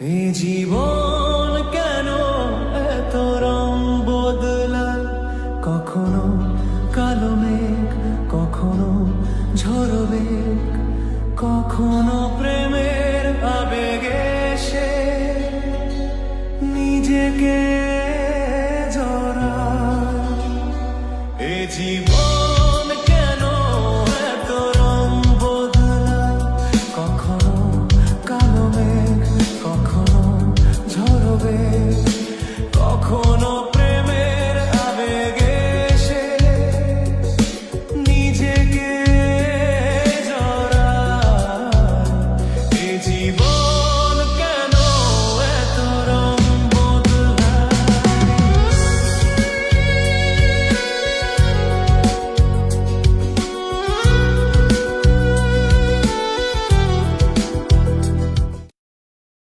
এ জীবন কেন এত রং বদলায়, কখনো কালো মেঘ, কখনো ঝড়ো বেগ, কখনো প্রেমের আবেগে সে নিজেকে জড়ায়। এ জীবন